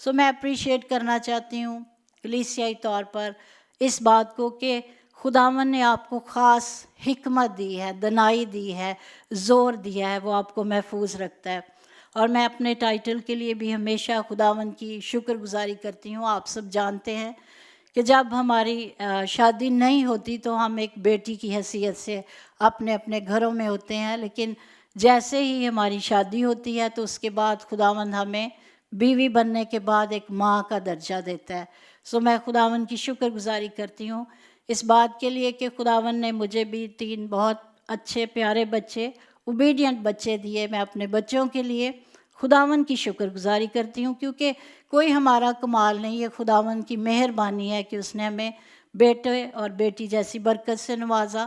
سو میں اپریشیٹ کرنا چاہتی ہوں کلیسیائی طور پر اس بات کو کہ خداوند نے آپ کو خاص حکمت دی ہے، دانائی دی ہے، زور دیا ہے، وہ آپ کو محفوظ رکھتا ہے۔ اور میں اپنے ٹائٹل کے لیے بھی ہمیشہ خداوند کی شکر گزاری کرتی ہوں۔ آپ سب جانتے ہیں کہ جب ہماری شادی نہیں ہوتی تو ہم ایک بیٹی کی حیثیت سے اپنے اپنے گھروں میں ہوتے ہیں، لیکن جیسے ہی ہماری شادی ہوتی ہے تو اس کے بعد خداوند ہمیں بیوی بننے کے بعد ایک ماں کا درجہ دیتا ہے۔ سو میں خداوند کی شکر گزاری کرتی ہوں اس بات کے لیے کہ خداوند نے مجھے بھی 3 بہت اچھے پیارے بچے، اوبیڈینٹ بچے دیے۔ میں اپنے بچوں کے لیے خداوند کی شکر گزاری کرتی ہوں، کیونکہ کوئی ہمارا کمال نہیں ہے، خداوند کی مہربانی ہے کہ اس نے ہمیں بیٹے اور بیٹی جیسی برکت سے نوازا۔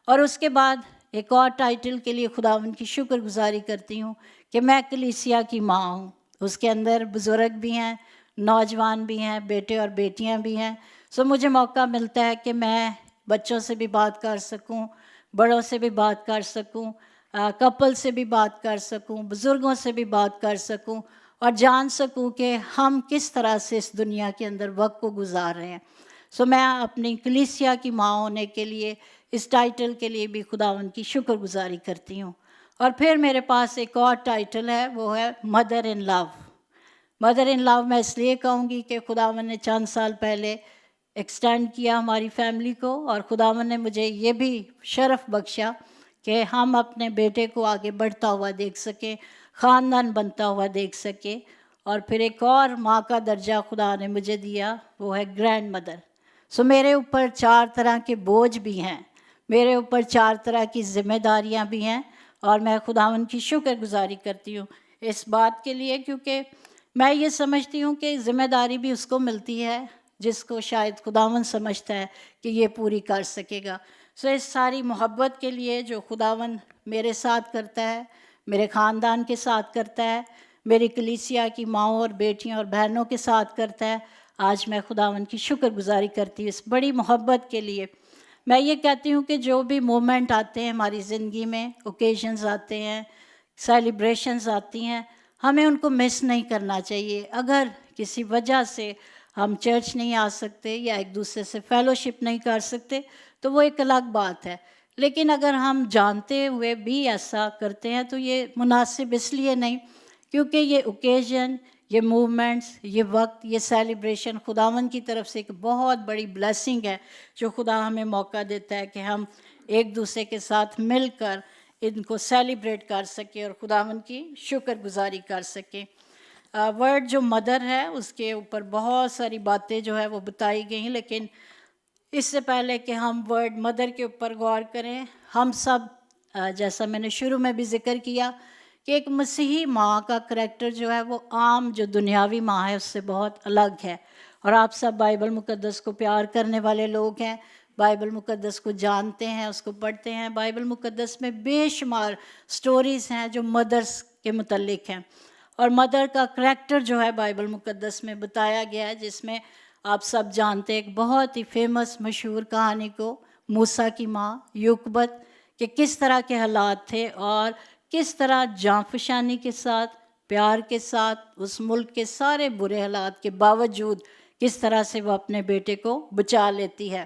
اور اس کے بعد ایک اور ٹائٹل کے لیے خداوند کی شکر گزاری کرتی ہوں کہ میں کلیسیا کی ماں ہوں۔ اس کے اندر بزرگ بھی ہیں، نوجوان بھی ہیں، بیٹے اور بیٹیاں بھی ہیں۔ سو مجھے موقع ملتا ہے کہ میں بچوں سے بھی بات کر سکوں، بڑوں سے بھی بات کر سکوں، کپل سے بھی بات کر سکوں، بزرگوں سے بھی بات کر سکوں، اور جان سکوں کہ ہم کس طرح سے اس دنیا کے اندر وقت کو گزار رہے ہیں۔ سو میں اپنی کلیسیا کی ماں ہونے کے لیے، اس ٹائٹل کے لیے بھی خداوند کی شکر گزاری کرتی ہوں۔ اور پھر میرے پاس ایک اور ٹائٹل ہے، وہ ہے مدر ان لو۔ مدر ان لو میں اس لیے کہوں گی کہ خداوند نے چند سال پہلے ایکسٹینڈ کیا ہماری فیملی کو، اور خداوند نے مجھے یہ بھی شرف بخشا کہ ہم اپنے بیٹے کو آگے بڑھتا ہوا دیکھ سکیں، خاندان بنتا ہوا دیکھ سکیں۔ اور پھر ایک اور ماں کا درجہ خدا نے مجھے دیا، وہ ہے گرینڈ مدر۔ سو میرے اوپر 4 طرح کے بوجھ بھی ہیں، میرے اوپر 4 طرح کی ذمہ داریاں بھی ہیں، اور میں خداوند کی شکر گزاری کرتی ہوں اس بات کے لیے، کیونکہ میں یہ سمجھتی ہوں کہ ذمہ داری بھی اس کو ملتی ہے جس کو شاید خداوند سمجھتا ہے کہ یہ پوری کر سکے گا۔ سو اس ساری محبت کے لیے جو خداوند میرے ساتھ کرتا ہے، میرے خاندان کے ساتھ کرتا ہے، میری کلیسیا کی ماؤں اور بیٹیوں اور بہنوں کے ساتھ کرتا ہے، آج میں خداوند کی شکر گزاری کرتی ہوں اس بڑی محبت کے لیے۔ میں یہ کہتی ہوں کہ جو بھی مومنٹ آتے ہیں ہماری زندگی میں، اوکیشنز آتے ہیں، سیلیبریشنز آتی ہیں، ہمیں ان کو مس نہیں کرنا چاہیے۔ اگر کسی وجہ سے ہم چرچ نہیں آ سکتے یا ایک دوسرے سے فیلوشپ نہیں کر سکتے تو وہ ایک الگ بات ہے، لیکن اگر ہم جانتے ہوئے بھی ایسا کرتے ہیں تو یہ مناسب اس لیے نہیں کیونکہ یہ اوکیزن، یہ موومنٹس، یہ وقت، یہ سیلیبریشن خداوند کی طرف سے ایک بہت بڑی بلیسنگ ہے جو خدا ہمیں موقع دیتا ہے کہ ہم ایک دوسرے کے ساتھ مل کر ان کو سیلیبریٹ کر سکیں اور خداوند کی شکر گزاری کر سکیں۔ ورڈ جو مدر ہے اس کے اوپر بہت ساری باتیں جو ہے وہ بتائی گئی ہیں، لیکن اس سے پہلے کہ ہم ورڈ مدر کے اوپر غور کریں، ہم سب جیسا میں نے شروع میں بھی ذکر کیا کہ ایک مسیحی ماں کا کریکٹر جو ہے وہ عام جو دنیاوی ماں ہے اس سے بہت الگ ہے۔ اور آپ سب بائبل مقدس کو پیار کرنے والے لوگ ہیں، بائبل مقدس کو جانتے ہیں، اس کو پڑھتے ہیں۔ بائبل مقدس میں بے شمار سٹوریز ہیں جو مدرس کے متعلق ہیں، اور مدر کا کریکٹر جو ہے بائبل مقدس میں بتایا گیا ہے، جس میں آپ سب جانتے ہیں ایک بہت ہی فیمس مشہور کہانی کو، موسیٰ کی ماں یوکبت، کہ کس طرح کے حالات تھے اور کس طرح جانفشانی کے ساتھ، پیار کے ساتھ، اس ملک کے سارے برے حالات کے باوجود کس طرح سے وہ اپنے بیٹے کو بچا لیتی ہے۔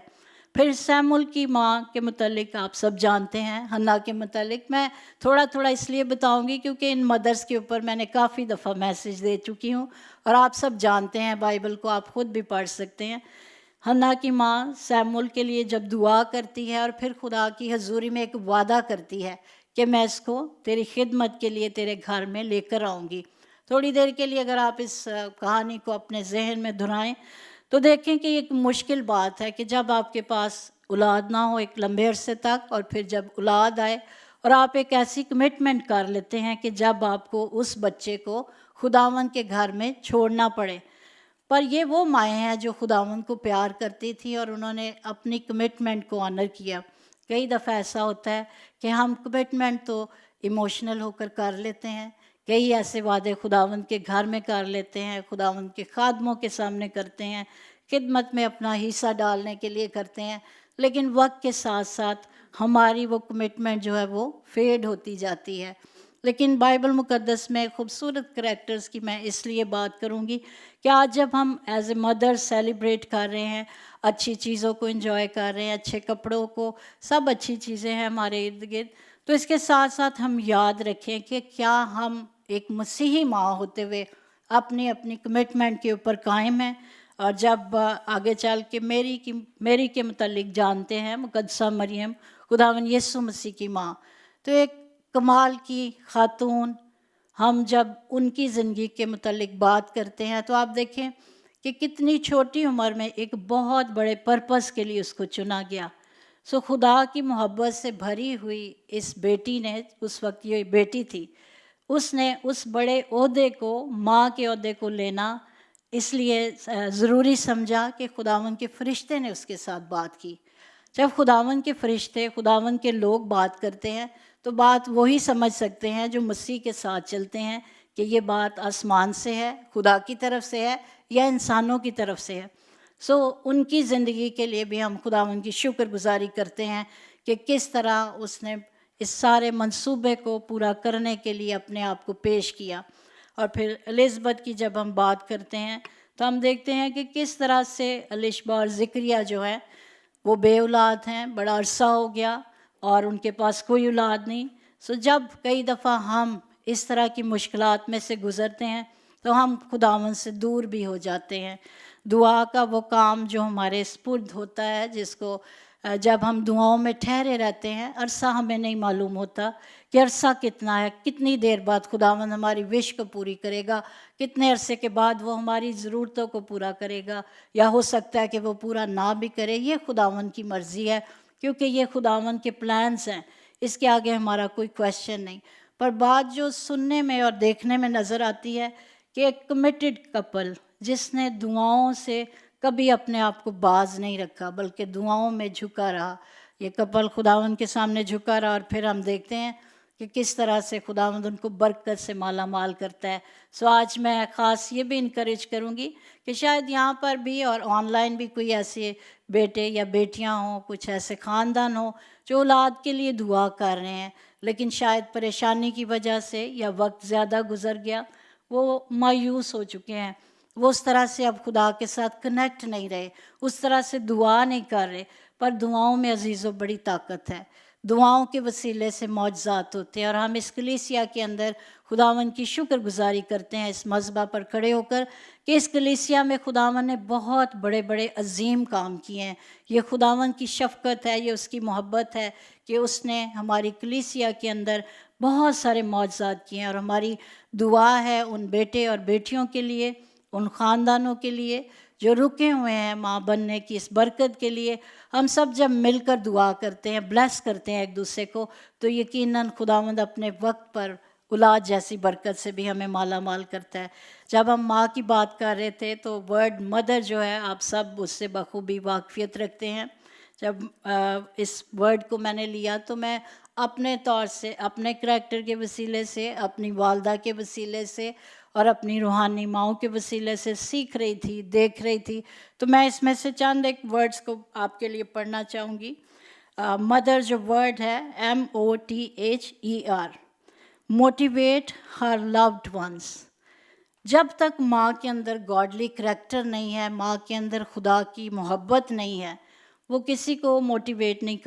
پھر سیمول کی ماں کے متعلق آپ سب جانتے ہیں، حنا کے متعلق میں تھوڑا اس لیے بتاؤں گی کیونکہ ان مدرس کے اوپر میں نے کافی دفعہ میسیج دے چکی ہوں، اور آپ سب جانتے ہیں، بائبل کو آپ خود بھی پڑھ سکتے ہیں۔ حنا کی ماں سیمول کے لیے جب دعا کرتی ہے اور پھر خدا کی حضوری میں ایک وعدہ کرتی ہے کہ میں اس کو تیری خدمت کے لیے تیرے گھر میں لے کر آؤں گی۔ تھوڑی دیر کے لیے اگر آپ اس کہانی کو اپنے ذہن میں دہرائیں تو دیکھیں کہ ایک مشکل بات ہے کہ جب آپ کے پاس اولاد نہ ہو ایک لمبے عرصے تک، اور پھر جب اولاد آئے اور آپ ایک ایسی کمٹمنٹ کر لیتے ہیں کہ جب آپ کو اس بچے کو خداوند کے گھر میں چھوڑنا پڑے۔ پر یہ وہ مائیں ہیں جو خداوند کو پیار کرتی تھی اور انہوں نے اپنی کمٹمنٹ کو آنر کیا۔ کئی دفعہ ایسا ہوتا ہے کہ ہم کمٹمنٹ تو ایموشنل ہو کر لیتے ہیں، کئی ایسے وعدے خداوند کے گھر میں کر لیتے ہیں، خداوند کے خادموں کے سامنے کرتے ہیں، خدمت میں اپنا حصہ ڈالنے کے لیے کرتے ہیں، لیکن وقت کے ساتھ ساتھ ہماری وہ کمٹمنٹ جو ہے وہ فیڈ ہوتی جاتی ہے۔ لیکن بائبل مقدس میں خوبصورت کریکٹرز کی میں اس لیے بات کروں گی کہ آج جب ہم ایز اے مدر سیلیبریٹ کر رہے ہیں، اچھی چیزوں کو انجوائے کر رہے ہیں، اچھے کپڑوں کو، سب اچھی چیزیں ہیں ہمارے ارد گرد، تو اس کے ساتھ ساتھ ہم یاد رکھیں کہ کیا ہم ایک مسیحی ماں ہوتے ہوئے اپنی کمٹمنٹ کے اوپر قائم ہیں. اور جب آگے چل کے میری کے متعلق جانتے ہیں، مقدسہ مریم خداوند یسوع مسیح کی ماں، تو ایک کمال کی خاتون، ہم جب ان کی زندگی کے متعلق بات کرتے ہیں تو آپ دیکھیں کہ کتنی چھوٹی عمر میں ایک بہت بڑے پرپس کے لیے اس کو چنا گیا. خدا کی محبت سے بھری ہوئی اس بیٹی نے، اس وقت یہ بیٹی تھی، اس نے اس بڑے عہدے کو، ماں کے عہدے کو لینا اس لیے ضروری سمجھا کہ خداوند کے فرشتے نے اس کے ساتھ بات کی. جب خداوند کے فرشتے، خداوند کے لوگ بات کرتے ہیں تو بات وہی سمجھ سکتے ہیں جو مسیح کے ساتھ چلتے ہیں کہ یہ بات آسمان سے ہے، خدا کی طرف سے ہے یا انسانوں کی طرف سے ہے. ان کی زندگی کے لیے بھی ہم خداوند کی شکر گزاری کرتے ہیں کہ کس طرح اس نے اس سارے منصوبے کو پورا کرنے کے لیے اپنے آپ کو پیش کیا. اور پھر الزبتھ کی جب ہم بات کرتے ہیں تو ہم دیکھتے ہیں کہ کس طرح سے الشبہ اور ذکریہ جو ہے وہ بے اولاد ہیں، بڑا عرصہ ہو گیا اور ان کے پاس کوئی اولاد نہیں. جب کئی دفعہ ہم اس طرح کی مشکلات میں سے گزرتے ہیں تو ہم خداوند سے دور بھی ہو جاتے ہیں. دعا کا وہ کام جو ہمارے سپرد ہوتا ہے، جس کو جب ہم دعاؤں میں ٹھہرے رہتے ہیں، عرصہ ہمیں نہیں معلوم ہوتا کہ عرصہ کتنا ہے، کتنی دیر بعد خداوند ہماری وش کو پوری کرے گا، کتنے عرصے کے بعد وہ ہماری ضرورتوں کو پورا کرے گا، یا ہو سکتا ہے کہ وہ پورا نہ بھی کرے. یہ خداوند کی مرضی ہے، کیونکہ یہ خداوند کے پلانز ہیں، اس کے آگے ہمارا کوئی کویسچن نہیں. پر بات جو سننے میں اور دیکھنے میں نظر آتی ہے کہ ایک کمیٹڈ کپل جس نے دعاؤں سے کبھی اپنے آپ کو باز نہیں رکھا بلکہ دعاؤں میں جھکا رہا، یہ کپل خداوند کے سامنے جھکا رہا، اور پھر ہم دیکھتے ہیں کہ کس طرح سے خداوند ان کو برکت سے مالا مال کرتا ہے. آج میں خاص یہ بھی انکریج کروں گی کہ شاید یہاں پر بھی اور آن لائن بھی کوئی ایسے بیٹے یا بیٹیاں ہوں، کچھ ایسے خاندان ہوں جو اولاد کے لیے دعا کر رہے ہیں، لیکن شاید پریشانی کی وجہ سے یا وقت زیادہ گزر گیا، وہ مایوس ہو چکے ہیں، وہ اس طرح سے اب خدا کے ساتھ کنیکٹ نہیں رہے، اس طرح سے دعا نہیں کر رہے. پر دعاؤں میں عزیزو بڑی طاقت ہے، دعاؤں کے وسیلے سے معجزات ہوتے ہیں. اور ہم اس کلیسیا کے اندر خداوند کی شکر گزاری کرتے ہیں اس مذبح پر کھڑے ہو کر کہ اس کلیسیا میں خداوند نے بہت بڑے بڑے عظیم کام کیے ہیں. یہ خداوند کی شفقت ہے، یہ اس کی محبت ہے کہ اس نے ہماری کلیسیا کے اندر بہت سارے معجزات کیے ہیں. اور ہماری دعا ہے ان بیٹے اور بیٹیوں کے لیے، ان خاندانوں کے لیے جو رکے ہوئے ہیں ماں بننے کی اس برکت کے لیے. ہم سب جب مل کر دعا کرتے ہیں، بلیس کرتے ہیں ایک دوسرے کو، تو یقیناً خداوند اپنے وقت پر اولاد جیسی برکت سے بھی ہمیں مالا مال کرتا ہے. جب ہم ماں کی بات کر رہے تھے تو ورڈ مدر جو ہے آپ سب اس سے بخوبی واقفیت رکھتے ہیں. جب اس ورڈ کو میں نے لیا تو میں اپنے طور سے، اپنے کریکٹر کے وسیلے سے، اپنی والدہ کے وسیلے سے اور اپنی روحانی ماؤں کے وسیلے سے سیکھ رہی تھی، دیکھ رہی تھی. تو میں اس میں سے چند ایک ورڈز کو آپ کے لیے پڑھنا چاہوں گی. مدر جو ورڈ ہے MOTHER، موٹیویٹ ہر لوڈ ونس. جب تک ماں کے اندر گاڈلی کریکٹر نہیں ہے، ماں کے اندر خدا کی محبت نہیں ہے، وہ کسی کو موٹیویٹ نہیں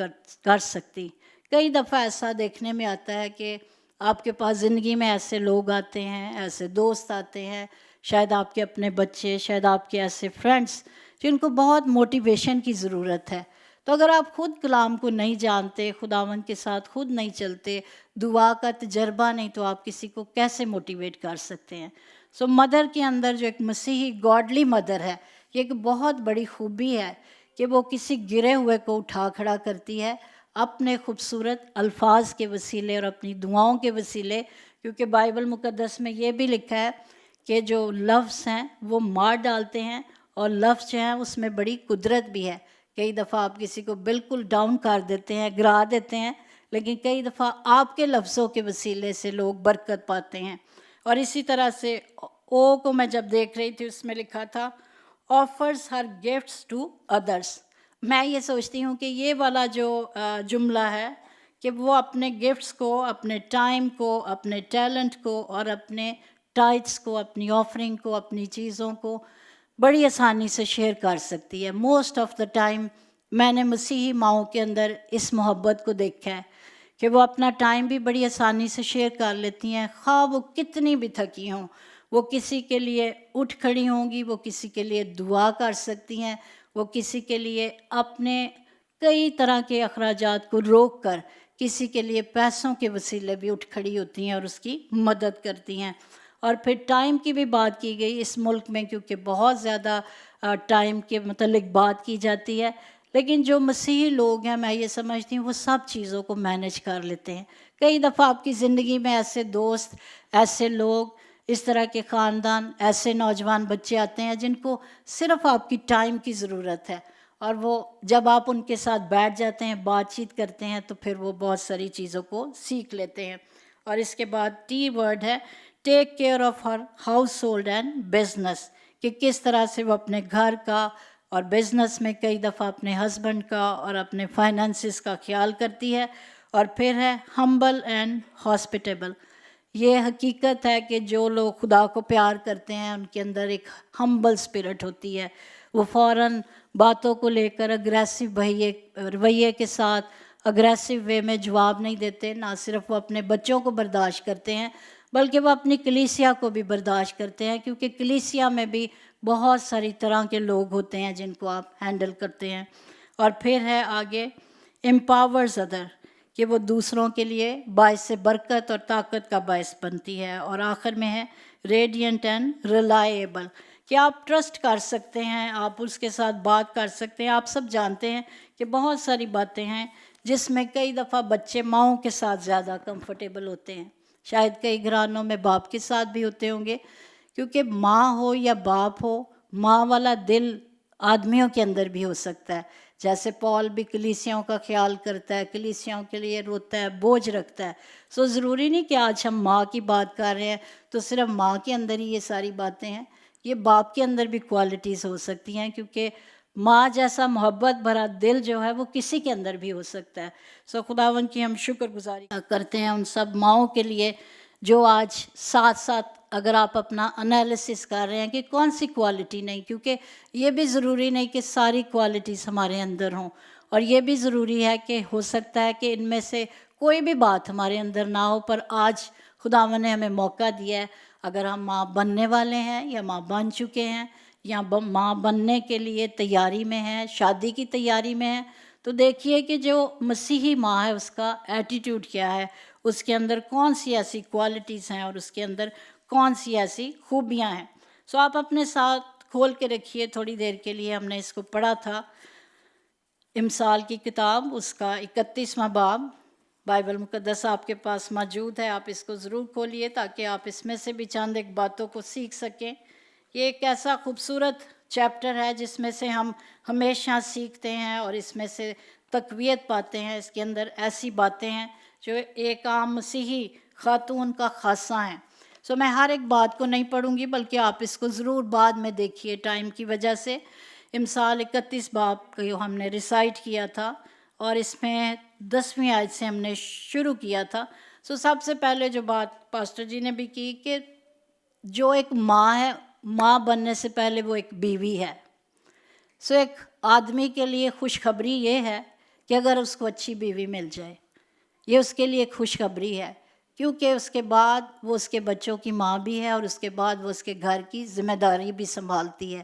کر سکتی. کئی دفعہ ایسا دیکھنے میں آتا ہے کہ آپ کے پاس زندگی میں ایسے لوگ آتے ہیں، ایسے دوست آتے ہیں، شاید آپ کے اپنے بچے، شاید آپ کے ایسے فرینڈس جن کو بہت موٹیویشن کی ضرورت ہے. تو اگر آپ خود کلام کو نہیں جانتے، خداوند کے ساتھ خود نہیں چلتے، دعا کا تجربہ نہیں، تو آپ کسی کو کیسے موٹیویٹ کر سکتے ہیں؟ مدر کے اندر جو ایک مسیحی گاڈلی مدر ہے، یہ ایک بہت بڑی خوبی ہے کہ وہ کسی گرے ہوئے کو اٹھا کھڑا کرتی ہے اپنے خوبصورت الفاظ کے وسیلے اور اپنی دعاؤں کے وسیلے. کیونکہ بائبل مقدس میں یہ بھی لکھا ہے کہ جو لفظ ہیں وہ مار ڈالتے ہیں، اور لفظ جو ہیں اس میں بڑی قدرت بھی ہے. کئی دفعہ آپ کسی کو بالکل ڈاؤن کر دیتے ہیں، گرا دیتے ہیں، لیکن کئی دفعہ آپ کے لفظوں کے وسیلے سے لوگ برکت پاتے ہیں. اور اسی طرح سے او کو میں جب دیکھ رہی تھی اس میں لکھا تھا offers her gifts to others. میں یہ سوچتی ہوں کہ یہ والا جو جملہ ہے کہ وہ اپنے گفٹس کو، اپنے ٹائم کو، اپنے ٹیلنٹ کو اور اپنے ٹائٹس کو، اپنی آفرنگ کو، اپنی چیزوں کو بڑی آسانی سے شیئر کر سکتی ہے۔ موسٹ آف دا ٹائم میں نے مسیحی ماؤں کے اندر اس محبت کو دیکھا ہے کہ وہ اپنا ٹائم بھی بڑی آسانی سے شیئر کر لیتی ہیں، خواہ وہ کتنی بھی تھکی ہوں۔ وہ کسی کے لیے اٹھ کھڑی ہوں گی، وہ کسی کے لیے دعا کر سکتی ہیں، وہ کسی کے لیے اپنے کئی طرح کے اخراجات کو روک کر کسی کے لیے پیسوں کے وسیلے بھی اٹھ کھڑی ہوتی ہیں اور اس کی مدد کرتی ہیں۔ اور پھر ٹائم کی بھی بات کی گئی اس ملک میں، کیونکہ بہت زیادہ ٹائم کے متعلق بات کی جاتی ہے، لیکن جو مسیحی لوگ ہیں میں یہ سمجھتی ہوں وہ سب چیزوں کو مینیج کر لیتے ہیں۔ کئی دفعہ آپ کی زندگی میں ایسے دوست، ایسے لوگ، اس طرح کے خاندان، ایسے نوجوان بچے آتے ہیں جن کو صرف آپ کی ٹائم کی ضرورت ہے، اور وہ جب آپ ان کے ساتھ بیٹھ جاتے ہیں، بات چیت کرتے ہیں، تو پھر وہ بہت ساری چیزوں کو سیکھ لیتے ہیں۔ اور اس کے بعد ٹی ورڈ ہے take care of her house hold and business, کہ کس طرح سے وہ اپنے گھر کا اور بزنس میں کئی دفعہ اپنے ہسبینڈ کا اور اپنے فائنانسز کا خیال کرتی ہے۔ اور پھر ہے ہمبل اینڈ ہاسپٹیبل۔ یہ حقیقت ہے کہ جو لوگ خدا کو پیار کرتے ہیں ان کے اندر ایک ہمبل اسپرٹ ہوتی ہے، وہ فوراً باتوں کو لے کر اگریسو رویے کے ساتھ اگریسو وے میں جواب نہیں دیتے۔ نہ صرف وہ اپنے بچوں کو برداشت کرتے ہیں بلکہ وہ اپنی کلیسیا کو بھی برداشت کرتے ہیں، کیونکہ کلیسیا میں بھی بہت ساری طرح کے لوگ ہوتے ہیں جن کو آپ ہینڈل کرتے ہیں۔ اور پھر ہے آگے امپاورز ادر، کہ وہ دوسروں کے لیے باعث برکت اور طاقت کا باعث بنتی ہے۔ اور آخر میں ہے ریڈینٹ اینڈ ریلائیبل، کہ آپ ٹرسٹ کر سکتے ہیں، آپ اس کے ساتھ بات کر سکتے ہیں۔ آپ سب جانتے ہیں کہ بہت ساری باتیں ہیں جس میں کئی دفعہ بچے ماؤں کے ساتھ زیادہ کمفرٹیبل ہوتے ہیں، شاید کئی گھرانوں میں باپ کے ساتھ بھی ہوتے ہوں گے، کیونکہ ماں ہو یا باپ ہو، ماں والا دل آدمیوں کے اندر بھی ہو سکتا ہے۔ جیسے پال بھی کلیسیوں کا خیال کرتا ہے، کلیسیوں کے لیے روتا ہے، بوجھ رکھتا ہے۔ سو ضروری نہیں کہ آج ہم ماں کی بات کر رہے ہیں تو صرف ماں کے اندر ہی یہ ساری باتیں ہیں، یہ باپ کے اندر بھی کوالٹیز ہو سکتی ہیں، کیونکہ ماں جیسا محبت بھرا دل جو ہے وہ کسی کے اندر بھی ہو سکتا ہے۔ سو خداوند کی ہم شکر گزاری کرتے ہیں ان سب ماؤں کے لیے جو آج ساتھ ساتھ، اگر آپ اپنا انالیسس کر رہے ہیں کہ کون سی کوالٹی نہیں، کیونکہ یہ بھی ضروری نہیں کہ ساری کوالٹیز ہمارے اندر ہوں، اور یہ بھی ضروری ہے کہ ہو سکتا ہے کہ ان میں سے کوئی بھی بات ہمارے اندر نہ ہو، پر آج خداوند نے ہمیں موقع دیا ہے، اگر ہم ماں بننے والے ہیں یا ماں بن چکے ہیں یا ماں بننے کے لیے تیاری میں ہیں، شادی کی تیاری میں ہیں، تو دیکھیے کہ جو مسیحی ماں ہے اس کا ایٹیٹیوڈ کیا ہے، اس کے اندر کون سی ایسی کوالٹیز ہیں اور اس کے اندر کون سی ایسی خوبیاں ہیں۔ سو آپ اپنے ساتھ کھول کے رکھیے تھوڑی دیر کے لیے، ہم نے اس کو پڑھا تھا، امثال کی کتاب اس کا 31واں باب، بائبل مقدس آپ کے پاس موجود ہے، آپ اس کو ضرور کھولیے تاکہ آپ اس میں سے بھی چند ایک باتوں کو سیکھ سکیں۔ یہ ایک ایسا خوبصورت چیپٹر ہے جس میں سے ہم ہمیشہ سیکھتے ہیں اور اس میں سے تقویت پاتے ہیں۔ اس کے اندر ایسی باتیں ہیں جو ایک عام مسیحی خاتون کا خاصہ ہیں۔ سو میں ہر ایک بات کو نہیں پڑھوں گی بلکہ آپ اس کو ضرور بعد میں دیکھیے ٹائم کی وجہ سے۔ امثال 31 باب کو ہم نے ریسائٹ کیا تھا اور اس میں 10ویں آیت سے ہم نے شروع کیا تھا۔ سو سب سے پہلے جو بات پاسٹر جی نے بھی کی کہ جو ایک ماں ہے، ماں بننے سے پہلے وہ ایک بیوی ہے۔ سو ایک آدمی کے لیے خوشخبری یہ ہے کہ اگر اس کو اچھی بیوی مل جائے، یہ اس کے لیے ایک خوشخبری ہے، کیونکہ اس کے بعد وہ اس کے بچوں کی ماں بھی ہے اور اس کے بعد وہ اس کے گھر کی ذمہ داری بھی سنبھالتی ہے۔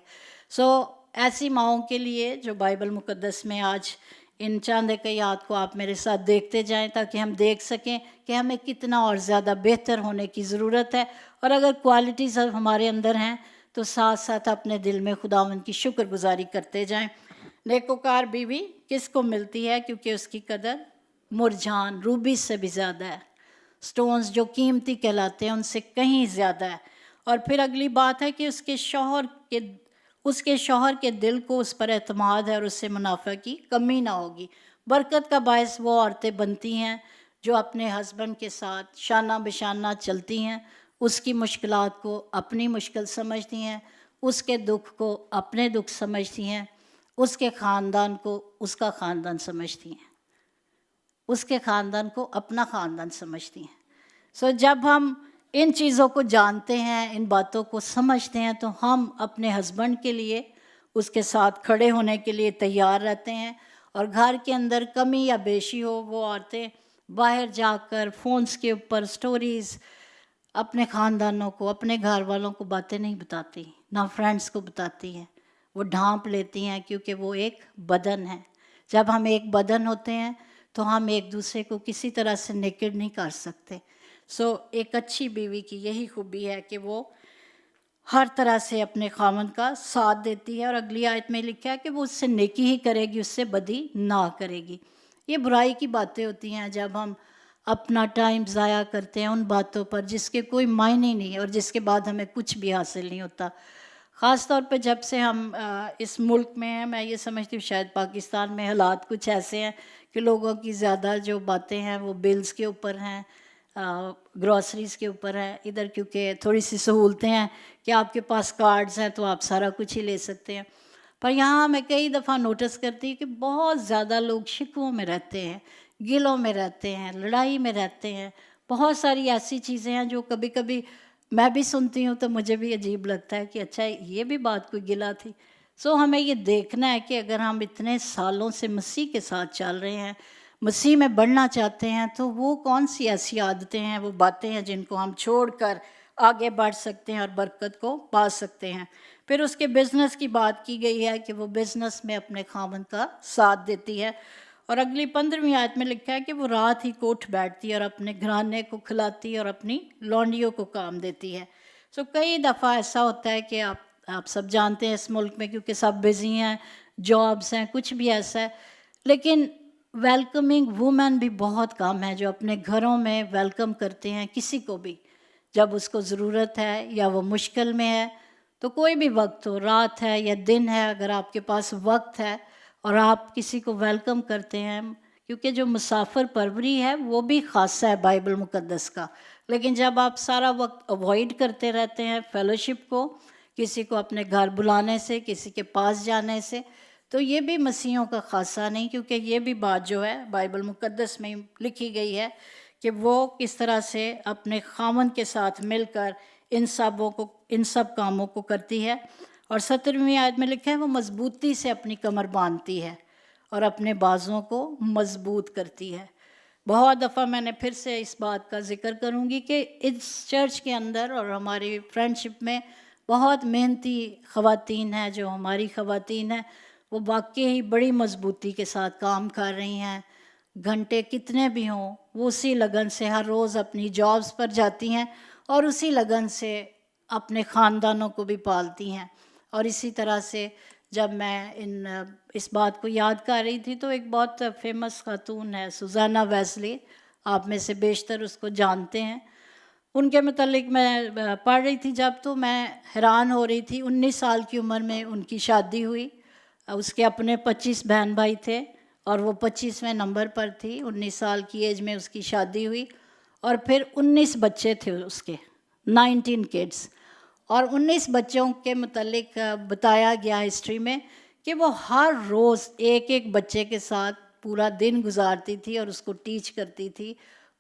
سو ایسی ماؤں کے لیے جو بائبل مقدس میں آج ان چند آیات کو آپ میرے ساتھ دیکھتے جائیں تاکہ ہم دیکھ سکیں کہ ہمیں کتنا اور زیادہ بہتر ہونے کی ضرورت ہے، اور اگر کوالٹیز ہمارے اندر ہیں تو ساتھ ساتھ اپنے دل میں خداوند کی شکر گزاری کرتے جائیں۔ نیکوکار بیوی کس کو ملتی ہے؟ کیونکہ اس کی قدر مرجان، روبی سے بھی زیادہ ہے، سٹونز جو قیمتی کہلاتے ہیں ان سے کہیں زیادہ ہے۔ اور پھر اگلی بات ہے کہ اس کے شوہر کے دل کو اس پر اعتماد ہے اور اس سے منافع کی کمی نہ ہوگی۔ برکت کا باعث وہ عورتیں بنتی ہیں جو اپنے ہسبینڈ کے ساتھ شانہ بشانہ چلتی ہیں، اس کی مشکلات کو اپنی مشکل سمجھتی ہیں، اس کے دکھ کو اپنے دکھ سمجھتی ہیں، اس کے خاندان کو اس کا خاندان سمجھتی ہیں۔ اس کے خاندان کو اپنا خاندان سمجھتی ہیں. سو جب ہم ان چیزوں کو جانتے ہیں، ان باتوں کو سمجھتے ہیں، تو ہم اپنے ہسبینڈ کے لیے اس کے ساتھ کھڑے ہونے کے لیے تیار رہتے ہیں. اور گھر کے اندر کمی یا بیشی ہو، وہ عورتیں باہر جا کر فونز کے اوپر سٹوریز اپنے خاندانوں کو، اپنے گھر والوں کو باتیں نہیں بتاتی، نہ فرینڈس کو بتاتی ہیں. وہ ڈھانپ لیتی ہیں کیونکہ وہ ایک بدن ہے. جب ہم ایک بدن ہوتے ہیں تو ہم ایک دوسرے کو کسی طرح سے نیکڈ نہیں کر سکتے. سو ایک اچھی بیوی کی یہی خوبی ہے کہ وہ ہر طرح سے اپنے خاوند کا ساتھ دیتی ہے. اور اگلی آیت میں لکھا ہے کہ وہ اس سے نیکی ہی کرے گی، اس سے بدی نہ کرے گی. یہ برائی کی باتیں ہوتی ہیں جب ہم اپنا ٹائم ضائع کرتے ہیں ان باتوں پر جس کے کوئی معنی نہیں ہے اور جس کے بعد ہمیں کچھ بھی حاصل نہیں ہوتا. خاص طور پہ جب سے ہم اس ملک میں ہیں، میں یہ سمجھتی ہوں شاید پاکستان میں حالات کچھ ایسے ہیں کہ لوگوں کی زیادہ جو باتیں ہیں وہ بلز کے اوپر ہیں، گروسریز کے اوپر ہے. ادھر کیونکہ تھوڑی سی سہولتیں ہیں کہ آپ کے پاس کارڈز ہیں تو آپ سارا کچھ ہی لے سکتے ہیں. پر یہاں میں کئی دفعہ نوٹس کرتی ہوں کہ بہت زیادہ لوگ شکووں میں رہتے ہیں، گلوں میں رہتے ہیں، لڑائی میں رہتے ہیں. بہت ساری ایسی چیزیں ہیں جو کبھی کبھی میں بھی سنتی ہوں تو مجھے بھی عجیب لگتا ہے کہ اچھا یہ بھی بات کوئی گلا تھی. سو ہمیں یہ دیکھنا ہے کہ اگر ہم اتنے سالوں سے مسیح کے ساتھ چل رہے ہیں، مسیح میں بڑھنا چاہتے ہیں، تو وہ کون سی ایسی عادتیں ہیں، وہ باتیں ہیں جن کو ہم چھوڑ کر آگے بڑھ سکتے ہیں اور برکت کو پا سکتے ہیں. پھر اس کے بزنس کی بات کی گئی ہے کہ وہ بزنس میں اپنے خاوند کا ساتھ دیتی ہے. اور اگلی 15ویں آیت میں لکھا ہے کہ وہ رات ہی کو اٹھ بیٹھتی ہے اور اپنے گھرانے کو کھلاتی ہے اور اپنی لونڈیوں کو کام دیتی ہے. سو کئی دفعہ ایسا ہوتا ہے کہ آپ سب جانتے ہیں اس ملک میں کیونکہ سب بزی ہیں، جابس ہیں، کچھ بھی ایسا ہے، لیکن ویلکمنگ وومن بھی بہت کم ہے جو اپنے گھروں میں ویلکم کرتے ہیں کسی کو بھی جب اس کو ضرورت ہے یا وہ مشکل میں ہے. تو کوئی بھی وقت ہو، رات ہے یا دن ہے، اگر آپ کے پاس وقت ہے اور آپ کسی کو ویلکم کرتے ہیں، کیونکہ جو مسافر پروری ہے وہ بھی خاصہ ہے بائبل مقدس کا. لیکن جب آپ سارا وقت اوائڈ کرتے رہتے ہیں فیلوشپ کو، کسی کو اپنے گھر بلانے سے، کسی کے پاس جانے سے، تو یہ بھی مسیحیوں کا خاصہ نہیں، کیونکہ یہ بھی بات جو ہے بائبل مقدس میں لکھی گئی ہے کہ وہ کس طرح سے اپنے خاوند کے ساتھ مل کر ان سب کاموں کو کرتی ہے. اور 17ویں آیت میں لکھا ہے وہ مضبوطی سے اپنی کمر باندھتی ہے اور اپنے بازوں کو مضبوط کرتی ہے. بہت دفعہ میں نے پھر سے اس بات کا ذکر کروں گی کہ اس چرچ کے اندر اور ہماری فرینڈشپ میں بہت محنتی خواتین ہیں. جو ہماری خواتین ہیں وہ واقعی ہی بڑی مضبوطی کے ساتھ کام کر رہی ہیں. گھنٹے کتنے بھی ہوں وہ اسی لگن سے ہر روز اپنی جابس پر جاتی ہیں اور اسی لگن سے اپنے خاندانوں کو بھی پالتی ہیں. اور اسی طرح سے جب میں اس بات کو یاد کر رہی تھی تو ایک بہت فیمس خاتون ہے سوزانا ویزلی، آپ میں سے بیشتر اس کو جانتے ہیں. ان کے متعلق میں پڑھ رہی تھی جب، تو میں حیران ہو رہی تھی. 19 سال کی عمر میں ان کی شادی ہوئی. اس کے اپنے 25 بہن بھائی تھے اور وہ 25ویں نمبر پر تھی. 19 سال کی ایج میں اس کی شادی ہوئی اور پھر 19 بچے تھے اس کے، 19 کڈس. اور 19 بچوں کے متعلق بتایا گیا ہسٹری میں کہ وہ ہر روز ایک ایک بچے کے ساتھ پورا دن گزارتی تھی اور اس کو ٹیچ کرتی تھی،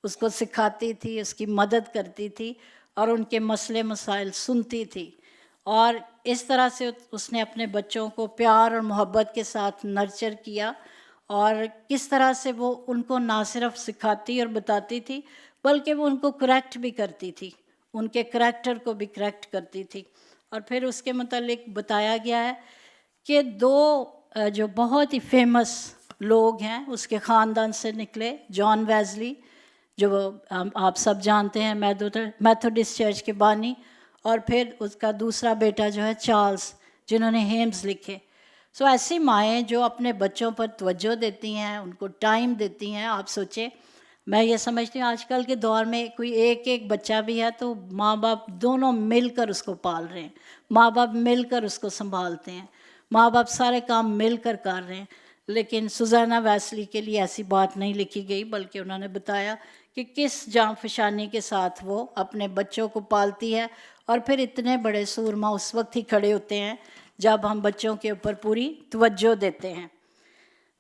اس کو سکھاتی تھی، اس کی مدد کرتی تھی اور ان کے مسئلے مسائل سنتی تھی. اور اس طرح سے اس نے اپنے بچوں کو پیار اور محبت کے ساتھ نرچر کیا اور کس طرح سے وہ ان کو نہ صرف سکھاتی اور بتاتی تھی بلکہ وہ ان کو کریکٹ بھی کرتی تھی، ان کے کریکٹر کو بھی کریکٹ کرتی تھی. اور پھر اس کے متعلق بتایا گیا ہے کہ 2 جو بہت ہی فیمس لوگ ہیں اس کے خاندان سے نکلے، جان ویزلی جو آپ سب جانتے ہیں میتھوڈسٹ چرچ کے بانی، اور پھر اس کا دوسرا بیٹا جو ہے چارلز، جنہوں نے ہیمز لکھے. سو ایسی مائیں جو اپنے بچوں پر توجہ دیتی ہیں، ان کو ٹائم دیتی ہیں. آپ سوچیں، میں یہ سمجھتی ہوں آج کل کے دور میں کوئی ایک بچہ بھی ہے تو ماں باپ دونوں مل کر اس کو پال رہے ہیں، ماں باپ مل کر اس کو سنبھالتے ہیں، ماں باپ سارے کام مل کر کر رہے ہیں. لیکن سوزانا ویسلی کے لیے ایسی بات نہیں لکھی گئی، بلکہ انہوں نے بتایا کہ کس جاں فشانی کے ساتھ وہ اپنے بچوں کو پالتی ہے. اور پھر اتنے بڑے سورما اس وقت ہی کھڑے ہوتے ہیں جب ہم بچوں کے اوپر پوری توجہ دیتے ہیں.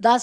10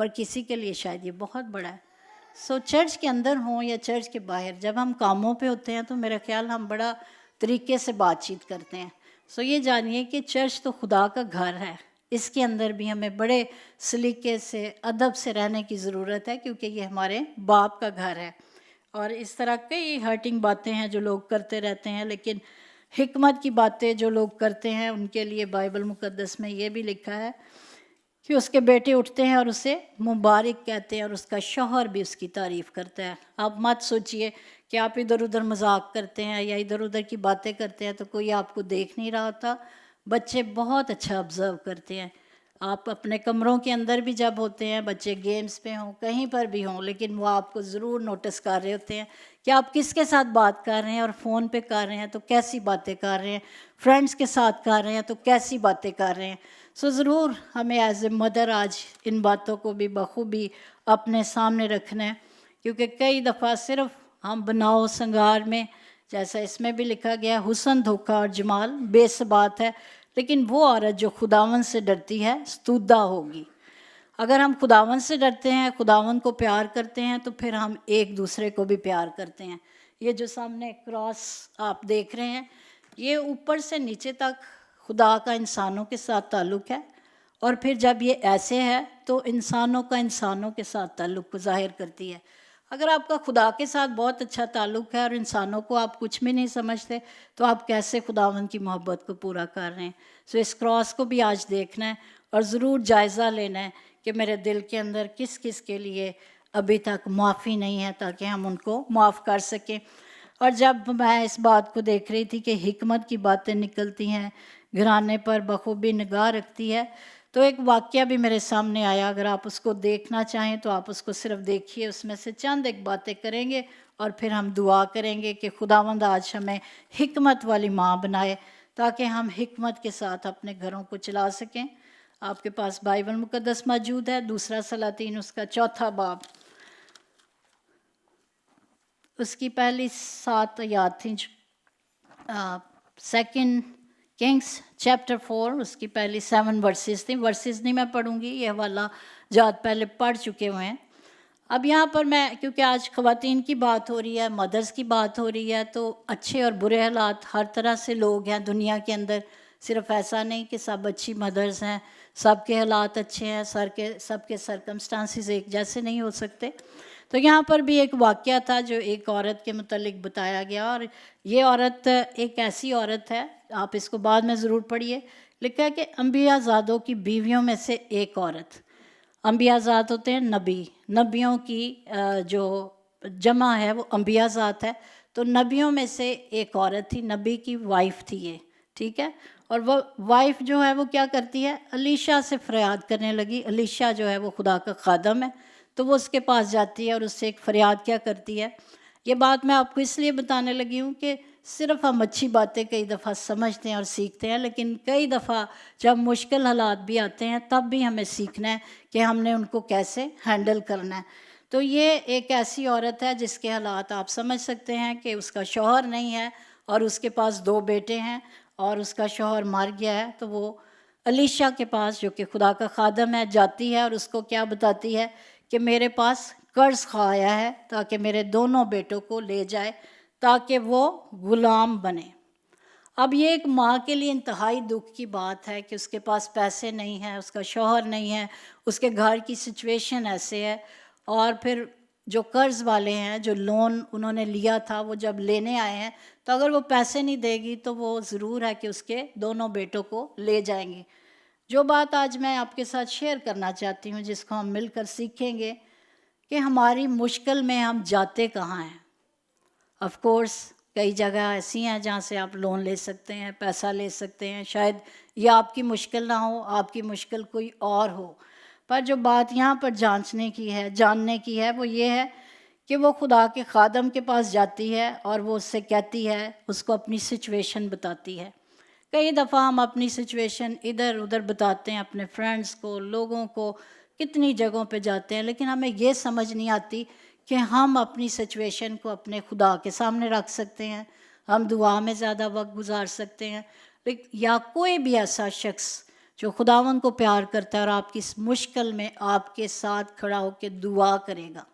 پر کسی کے لیے شاید یہ بہت بڑا ہے. سو چرچ کے اندر ہوں یا چرچ کے باہر جب ہم کاموں پہ ہوتے ہیں تو میرا خیال ہم بڑا طریقے سے بات چیت کرتے ہیں. سو یہ جانیے کہ چرچ تو خدا کا گھر ہے, اس کے اندر بھی ہمیں بڑے سلیقے سے ادب سے رہنے کی ضرورت ہے کیونکہ یہ ہمارے باپ کا گھر ہے. اور اس طرح کئی ہرٹنگ باتیں ہیں جو لوگ کرتے رہتے ہیں, لیکن حکمت کی باتیں جو لوگ کرتے ہیں ان کے لیے بائبل مقدس میں یہ بھی لکھا ہے کہ اس کے بیٹے اٹھتے ہیں اور اسے مبارک کہتے ہیں اور اس کا شوہر بھی اس کی تعریف کرتا ہے. آپ مت سوچئے کہ آپ ادھر ادھر مذاق کرتے ہیں یا ادھر ادھر کی باتیں کرتے ہیں تو کوئی آپ کو دیکھ نہیں رہا ہوتا. بچے بہت اچھا آبزرو کرتے ہیں. آپ اپنے کمروں کے اندر بھی جب ہوتے ہیں, بچے گیمز پہ ہوں کہیں پر بھی ہوں, لیکن وہ آپ کو ضرور نوٹس کر رہے ہوتے ہیں کہ آپ کس کے ساتھ بات کر رہے ہیں, اور فون پہ کر رہے ہیں تو کیسی باتیں کر رہے ہیں, فرینڈس کے ساتھ کر رہے ہیں تو کیسی باتیں کر رہے ہیں. سو ضرور ہمیں ایز اے مدر آج ان باتوں کو بھی بخوبی اپنے سامنے رکھنا ہے, کیونکہ کئی دفعہ صرف ہم بناؤ سنگار میں, جیسا اس میں بھی لکھا گیا حسن دھوکہ اور جمال بے ثبات ہے, لیکن وہ عورت جو خداوند سے ڈرتی ہے ستودہ ہوگی. اگر ہم خداوند سے ڈرتے ہیں, خداوند کو پیار کرتے ہیں, تو پھر ہم ایک دوسرے کو بھی پیار کرتے ہیں. یہ جو سامنے کراس آپ دیکھ رہے ہیں, یہ اوپر سے نیچے تک خدا کا انسانوں کے ساتھ تعلق ہے, اور پھر جب یہ ایسے ہے تو انسانوں کا انسانوں کے ساتھ تعلق کو ظاہر کرتی ہے. اگر آپ کا خدا کے ساتھ بہت اچھا تعلق ہے اور انسانوں کو آپ کچھ بھی نہیں سمجھتے, تو آپ کیسے خداوند کی محبت کو پورا کر رہے ہیں. سو اس کراس کو بھی آج دیکھنا ہے اور ضرور جائزہ لینا ہے کہ میرے دل کے اندر کس کس کے لیے ابھی تک معافی نہیں ہے, تاکہ ہم ان کو معاف کر سکیں. اور جب میں اس بات کو دیکھ رہی تھی کہ حکمت کی باتیں نکلتی ہیں, گھرانے پر بخوبی نگاہ رکھتی ہے, تو ایک واقعہ بھی میرے سامنے آیا. اگر آپ اس کو دیکھنا چاہیں تو آپ اس کو صرف دیکھیے, اس میں سے چند ایک باتیں کریں گے اور پھر ہم دعا کریں گے کہ خداوند آج ہمیں حکمت والی ماں بنائے تاکہ ہم حکمت کے ساتھ اپنے گھروں کو چلا سکیں. آپ کے پاس بائبل مقدس موجود ہے, دوسرا سلاطین اس کا 4 باب, اس کی پہلی 7 آیات تھیں. 2 کنگز چیپٹر 4 اس کی پہلی 7 ورسز تھیں. ورسز نہیں میں پڑھوں گی, یہ حوالہ جات پہلے پڑھ چکے ہوئے ہیں. اب یہاں پر میں, کیونکہ آج خواتین کی بات ہو رہی ہے, مدرس کی بات ہو رہی ہے, تو اچھے اور برے حالات ہر طرح سے لوگ ہیں دنیا کے اندر. صرف ایسا نہیں کہ سب اچھی مدرس ہیں, سب کے حالات اچھے ہیں, سب کے سرکمسٹانسز ایک جیسے نہیں ہو سکتے. تو یہاں پر بھی ایک واقعہ تھا جو ایک عورت کے متعلق بتایا گیا, اور یہ عورت ایک ایسی عورت ہے, آپ اس کو بعد میں ضرور پڑھیے. لکھا ہے کہ انبیاء زادوں کی بیویوں میں سے ایک عورت. انبیاء زاد ہوتے ہیں نبی, نبیوں کی جو جمع ہے وہ انبیاء ذات ہے. تو نبیوں میں سے ایک عورت تھی, نبی کی وائف تھی یہ, ٹھیک ہے. اور وہ وائف جو ہے وہ کیا کرتی ہے, الیشا سے فریاد کرنے لگی. الیشا جو ہے وہ خدا کا خادم ہے, تو وہ اس کے پاس جاتی ہے اور اس سے ایک فریاد کیا کرتی ہے. یہ بات میں آپ کو اس لیے بتانے لگی ہوں کہ صرف ہم اچھی باتیں کئی دفعہ سمجھتے ہیں اور سیکھتے ہیں, لیکن کئی دفعہ جب مشکل حالات بھی آتے ہیں تب بھی ہمیں سیکھنا ہے کہ ہم نے ان کو کیسے ہینڈل کرنا ہے. تو یہ ایک ایسی عورت ہے جس کے حالات آپ سمجھ سکتے ہیں کہ اس کا شوہر نہیں ہے اور اس کے پاس 2 بیٹے ہیں اور اس کا شوہر مر گیا ہے. تو وہ الیشا کے پاس جو کہ خدا کا خادم ہے جاتی ہے اور اس کو کیا بتاتی ہے کہ میرے پاس قرض خواہ آیا ہے تاکہ میرے دونوں بیٹوں کو لے جائے تاکہ وہ غلام بنے. اب یہ ایک ماں کے لیے انتہائی دکھ کی بات ہے کہ اس کے پاس پیسے نہیں ہیں, اس کا شوہر نہیں ہے, اس کے گھر کی سچویشن ایسے ہے, اور پھر جو قرض والے ہیں جو لون انہوں نے لیا تھا وہ جب لینے آئے ہیں تو اگر وہ پیسے نہیں دے گی تو وہ ضرور ہے کہ اس کے دونوں بیٹوں کو لے جائیں گے. جو بات آج میں آپ کے ساتھ شیئر کرنا چاہتی ہوں, جس کو ہم مل کر سیکھیں گے کہ ہماری مشکل میں ہم جاتے کہاں ہیں. آف کورس کئی جگہ ایسی ہیں جہاں سے آپ لون لے سکتے ہیں, پیسہ لے سکتے ہیں, شاید یہ آپ کی مشکل نہ ہو, آپ کی مشکل کوئی اور ہو. پر جو بات یہاں پر جانچنے کی ہے, جاننے کی ہے, وہ یہ ہے کہ وہ خدا کے خادم کے پاس جاتی ہے اور وہ اس سے کہتی ہے, اس کو اپنی سچویشن بتاتی ہے. کئی دفعہ ہم اپنی سچویشن ادھر ادھر بتاتے ہیں اپنے فرینڈس کو, لوگوں کو, کتنی جگہوں پہ جاتے ہیں, لیکن ہمیں یہ سمجھ نہیں آتی کہ ہم اپنی سچویشن کو اپنے خدا کے سامنے رکھ سکتے ہیں, ہم دعا میں زیادہ وقت گزار سکتے ہیں, یا کوئی بھی ایسا شخص جو خداون کو پیار کرتا ہے اور آپ کی اس مشکل میں آپ کے ساتھ کھڑا ہو کے دعا کرے گا.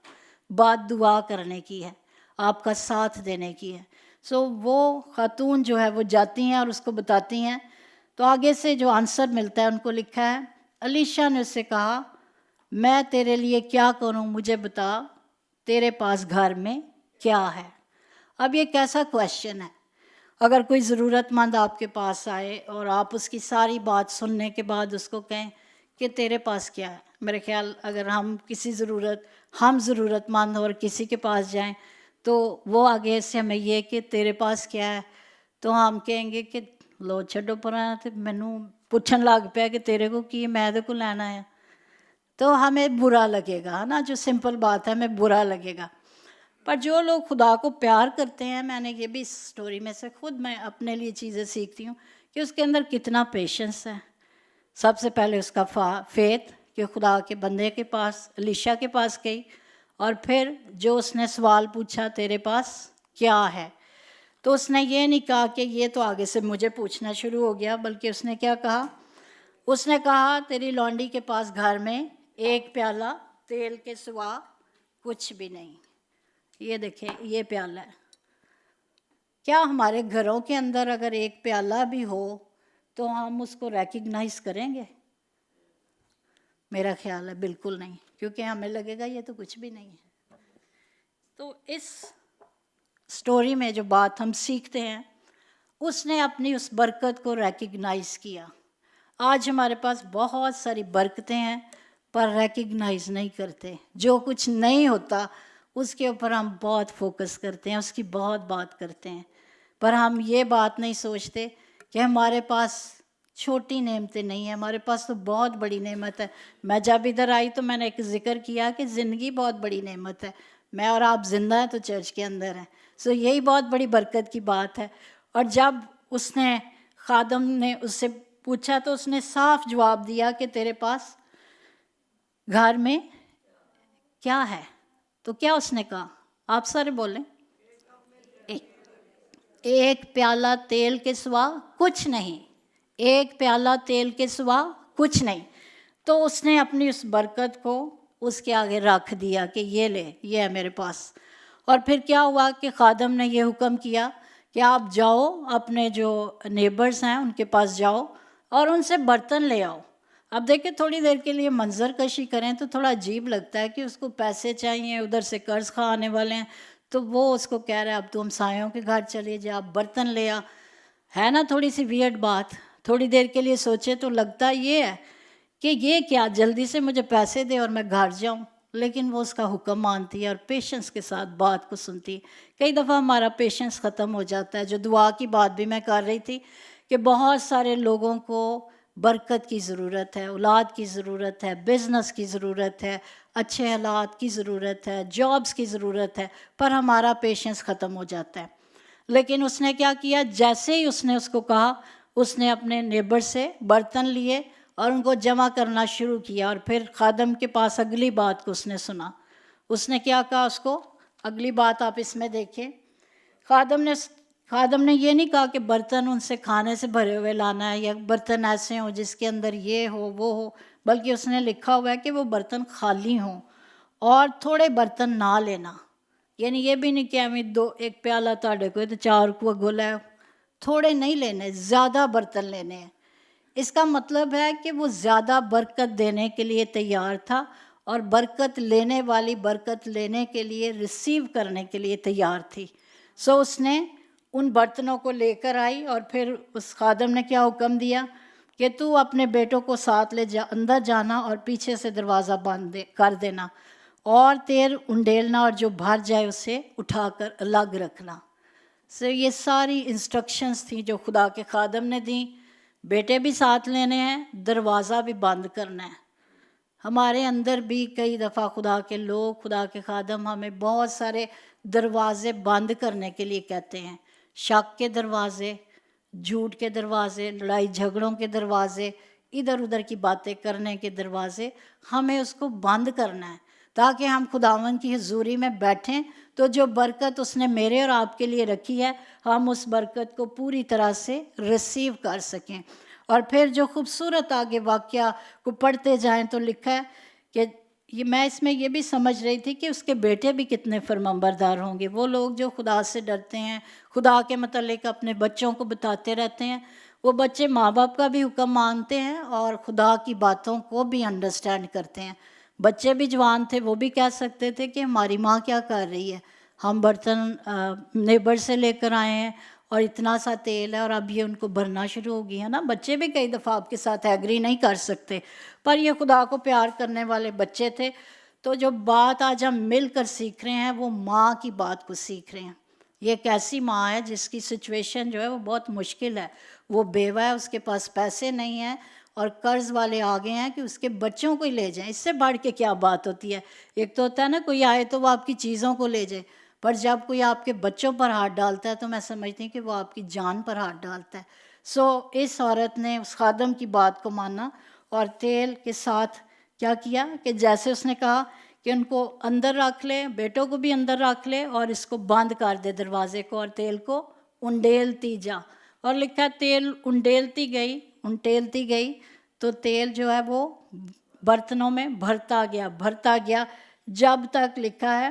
بات دعا کرنے کی ہے, آپ کا ساتھ دینے کی ہے. سو وہ خاتون جو ہے وہ جاتی ہیں اور اس کو بتاتی ہیں. تو آگے سے جو آنسر ملتا ہے ان کو لکھا ہے, الیشا نے اس سے کہا میں تیرے لیے کیا کروں, مجھے بتا تیرے پاس گھر میں کیا ہے. اب یہ کیسا کویشچن ہے؟ اگر کوئی ضرورت مند آپ کے پاس آئے اور آپ اس کی ساری بات سننے کے بعد اس کو کہیں کہ تیرے پاس کیا ہے, میرے خیال اگر ہم ضرورت مند اور کسی کے پاس جائیں تو وہ آگے سے ہمیں یہ کہ تیرے پاس کیا ہے, تو ہم کہیں گے کہ لو چھڈو پرانا, تے مینوں پوچھن لگ پیا کہ تیرے کو کی, میں دے کو لینا ہے. تو ہمیں برا لگے گا نا, جو سمپل بات ہے ہمیں برا لگے گا. پر جو لوگ خدا کو پیار کرتے ہیں, میں نے یہ بھی اس سٹوری میں سے خود میں اپنے لیے چیزیں سیکھتی ہوں کہ اس کے اندر کتنا پیشنس ہے. سب سے پہلے اس کا فیتھ کہ خدا کے بندے کے پاس, الیشا کے پاس گئی, اور پھر جو اس نے سوال پوچھا تیرے پاس کیا ہے, تو اس نے یہ نہیں کہا کہ یہ تو آگے سے مجھے پوچھنا شروع ہو گیا, بلکہ اس نے کیا کہا, اس نے کہا تیری لونڈی کے پاس گھر میں ایک پیالہ تیل کے سوا کچھ بھی نہیں. یہ دیکھیں, یہ پیالہ ہے. کیا ہمارے گھروں کے اندر اگر ایک پیالہ بھی ہو تو ہم اس کو ریکگنائز کریں گے؟ میرا خیال ہے بالکل نہیں, کیونکہ ہمیں لگے گا یہ تو کچھ بھی نہیں ہے. تو اس سٹوری میں جو بات ہم سیکھتے ہیں, اس نے اپنی اس برکت کو ریکگنائز کیا. آج ہمارے پاس بہت ساری برکتیں ہیں پر ریکگنائز نہیں کرتے. جو کچھ نہیں ہوتا اس کے اوپر ہم بہت فوکس کرتے ہیں, اس کی بہت بات کرتے ہیں, پر ہم یہ بات نہیں سوچتے کہ ہمارے پاس چھوٹی نعمتیں نہیں ہیں, ہمارے پاس تو بہت بڑی نعمت ہے. میں جب ادھر آئی تو میں نے ایک ذکر کیا کہ زندگی بہت بڑی نعمت ہے. میں اور آپ زندہ ہیں تو چرچ کے اندر ہیں, سو یہی بہت بڑی برکت کی بات ہے. اور جب اس نے خادم نے اس سے پوچھا تو اس نے صاف جواب دیا کہ تیرے پاس گھر میں کیا ہے. تو کیا اس نے کہا, آپ سارے بولیں, ایک پیالہ تیل کے سوا کچھ نہیں, ایک پیالہ تیل کے سوا کچھ نہیں. تو اس نے اپنی اس برکت کو اس کے آگے رکھ دیا کہ یہ لے, یہ ہے میرے پاس. اور پھر کیا ہوا کہ خادم نے یہ حکم کیا کہ آپ جاؤ اپنے جو نیبرز ہیں ان کے پاس جاؤ اور ان سے برتن لے آؤ. اب دیکھیں تھوڑی دیر کے لیے منظر کشی کریں تو تھوڑا عجیب لگتا ہے کہ اس کو پیسے چاہیے, ادھر سے قرض خواہ آنے والے ہیں, تو وہ اس کو کہہ رہے ہیں اب تو ہمسایوں کے گھر چلے جا, برتن لے آ. ہے نا تھوڑی سی ویئرڈ بات. تھوڑی دیر کے لیے سوچے تو لگتا یہ ہے کہ یہ کیا, جلدی سے مجھے پیسے دے اور میں گھر جاؤں. لیکن وہ اس کا حکم مانتی ہے اور پیشنس کے ساتھ بات کو سنتی ہے. کئی دفعہ ہمارا پیشنس ختم ہو جاتا ہے. جو دعا کی بات بھی میں کر رہی تھی کہ بہت سارے لوگوں کو برکت کی ضرورت ہے, اولاد کی ضرورت ہے, بزنس کی ضرورت ہے, اچھے حالات کی ضرورت ہے, جابس کی ضرورت ہے, پر ہمارا پیشنس ختم ہو جاتا ہے. لیکن اس نے کیا کیا, جیسے ہی اس نے اس کو کہا, اس نے اپنے نیبر سے برتن لیے اور ان کو جمع کرنا شروع کیا. اور پھر خادم کے پاس اگلی بات کو اس نے سنا. اس نے کیا کہا اس کو, اگلی بات آپ اس میں دیکھیں. خادم نے یہ نہیں کہا کہ برتن ان سے کھانے سے بھرے ہوئے لانا ہے یا برتن ایسے ہوں جس کے اندر یہ ہو وہ ہو, بلکہ اس نے لکھا ہوا ہے کہ وہ برتن خالی ہوں اور تھوڑے برتن نہ لینا. یعنی یہ بھی نہیں کہ ہمیں ایک پیالہ تاڑے کو تو 4 کو گولا ہے, تھوڑے نہیں لینے, زیادہ برتن لینے ہیں. اس کا مطلب ہے کہ وہ زیادہ برکت دینے کے لیے تیار تھا اور برکت لینے والی برکت لینے کے لیے ریسیو کرنے کے لیے تیار تھی. سو اس نے ان برتنوں کو لے کر آئی اور پھر اس خادم نے کیا حکم دیا کہ تو اپنے بیٹوں کو ساتھ لے جا, اندر جانا اور پیچھے سے دروازہ بند کر دینا اور تیر انڈیلنا اور جو بھر جائے اسے اٹھا کر الگ رکھنا. سو یہ ساری انسٹرکشنز تھیں جو خدا کے خادم نے دیں. بیٹے بھی ساتھ لینے ہیں, دروازہ بھی بند کرنا ہے. ہمارے اندر بھی کئی دفعہ خدا کے لوگ, خدا کے خادم ہمیں بہت سارے دروازے بند کرنے کے لیے کہتے ہیں. شک کے دروازے, جھوٹ کے دروازے, لڑائی جھگڑوں کے دروازے, ادھر ادھر کی باتیں کرنے کے دروازے, ہمیں اس کو بند کرنا ہے تاکہ ہم خداوند کی حضوری میں بیٹھیں تو جو برکت اس نے میرے اور آپ کے لیے رکھی ہے ہم اس برکت کو پوری طرح سے ریسیو کر سکیں. اور پھر جو خوبصورت آگے واقعہ کو پڑھتے جائیں تو لکھا ہے کہ میں اس میں یہ بھی سمجھ رہی تھی کہ اس کے بیٹے بھی کتنے فرمانبردار ہوں گے. وہ لوگ جو خدا سے ڈرتے ہیں, خدا کے متعلق اپنے بچوں کو بتاتے رہتے ہیں, وہ بچے ماں باپ کا بھی حکم مانتے ہیں اور خدا کی باتوں کو بھی انڈرسٹینڈ کرتے ہیں. بچے بھی جوان تھے, وہ بھی کہہ سکتے تھے کہ ہماری ماں کیا کر رہی ہے, ہم برتن نیبر سے لے کر آئے ہیں اور اتنا سا تیل ہے اور اب یہ ان کو بھرنا شروع ہو گئی ہے نا. بچے بھی کئی دفعہ آپ کے ساتھ ایگری نہیں کر سکتے, پر یہ خدا کو پیار کرنے والے بچے تھے. تو جو بات آج ہم مل کر سیکھ رہے ہیں وہ ماں کی بات کو سیکھ رہے ہیں. یہ ایک ایسی ماں ہے جس کی سچویشن جو ہے وہ بہت مشکل ہے. وہ بیوہ ہے, اس کے پاس پیسے نہیں ہیں اور قرض والے آگے ہیں کہ اس کے بچوں کو ہی لے جائیں. اس سے بڑھ کے کیا بات ہوتی ہے؟ ایک تو ہوتا ہے نا کوئی آئے تو وہ آپ کی چیزوں کو لے جائے, پر جب کوئی آپ کے بچوں پر ہاتھ ڈالتا ہے تو میں سمجھتی ہوں کہ وہ آپ کی جان پر ہاتھ ڈالتا ہے. اس عورت نے اس خادم کی بات کو مانا اور تیل کے ساتھ کیا کیا کہ جیسے اس نے کہا کہ ان کو اندر رکھ لے, بیٹوں کو بھی اندر رکھ لے اور اس کو بند کر دے دروازے کو, اور تیل کو انڈیلتی جا. اور لکھا ہے تیل انڈیلتی گئی تو تیل جو ہے وہ برتنوں میں بھرتا گیا جب تک لکھا ہے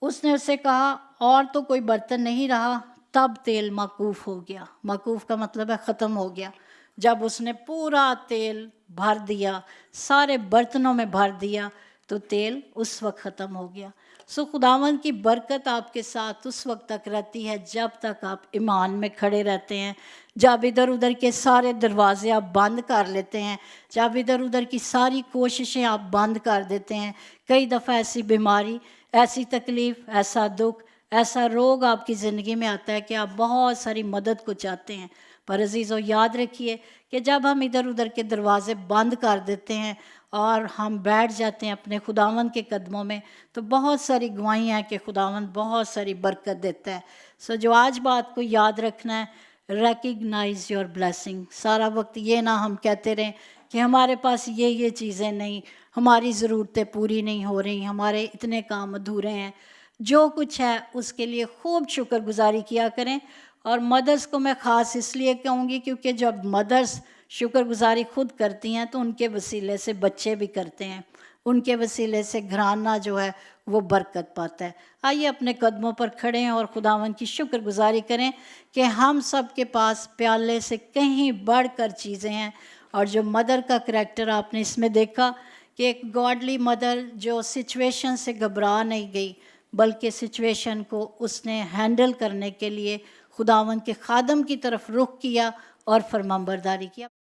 اس نے اسے کہا اور تو کوئی برتن نہیں رہا, تب تیل موقوف ہو گیا. موقوف کا مطلب ہے ختم ہو گیا. جب اس نے پورا تیل بھر دیا, سارے برتنوں میں بھر دیا, تو تیل اس وقت ختم ہو گیا. خداوند کی برکت آپ کے ساتھ اس وقت تک رہتی ہے جب تک آپ ایمان میں کھڑے رہتے ہیں, جب ادھر ادھر کے سارے دروازے آپ بند کر لیتے ہیں, جب ادھر ادھر کی ساری کوششیں آپ بند کر دیتے ہیں. کئی دفعہ ایسی بیماری, ایسی تکلیف, ایسا دکھ, ایسا روگ آپ کی زندگی میں آتا ہے کہ آپ بہت ساری مدد کو چاہتے ہیں, پر عزیزو یاد رکھیے کہ جب ہم ادھر ادھر کے دروازے بند کر دیتے ہیں اور ہم بیٹھ جاتے ہیں اپنے خداوند کے قدموں میں, تو بہت ساری گواہیاں ہیں کہ خداوند بہت ساری برکت دیتا ہے. جو آج بات کو یاد رکھنا ہے, ریکگنائز یور بلیسنگ. سارا وقت یہ نہ ہم کہتے رہیں کہ ہمارے پاس یہ چیزیں نہیں, ہماری ضرورتیں پوری نہیں ہو رہی, ہمارے اتنے کام ادھورے ہیں. جو کچھ ہے اس کے لیے خوب شکر گزاری کیا کریں. اور مدرس کو میں خاص اس لیے کہوں گی کیونکہ جب مدرس شکر گزاری خود کرتی ہیں تو ان کے وسیلے سے بچے بھی کرتے ہیں, ان کے وسیلے سے گھرانہ جو ہے وہ برکت پاتا ہے. آئیے اپنے قدموں پر کھڑے ہیں اور خداوند کی شکر گزاری کریں کہ ہم سب کے پاس پیالے سے کہیں بڑھ کر چیزیں ہیں. اور جو مدر کا کریکٹر آپ نے اس میں دیکھا کہ ایک گاڈلی مدر جو سچویشن سے گھبرا نہیں گئی, بلکہ سچویشن کو اس نے ہینڈل کرنے کے لیے خداوند کے خادم کی طرف رخ کیا اور فرمانبرداری کیا.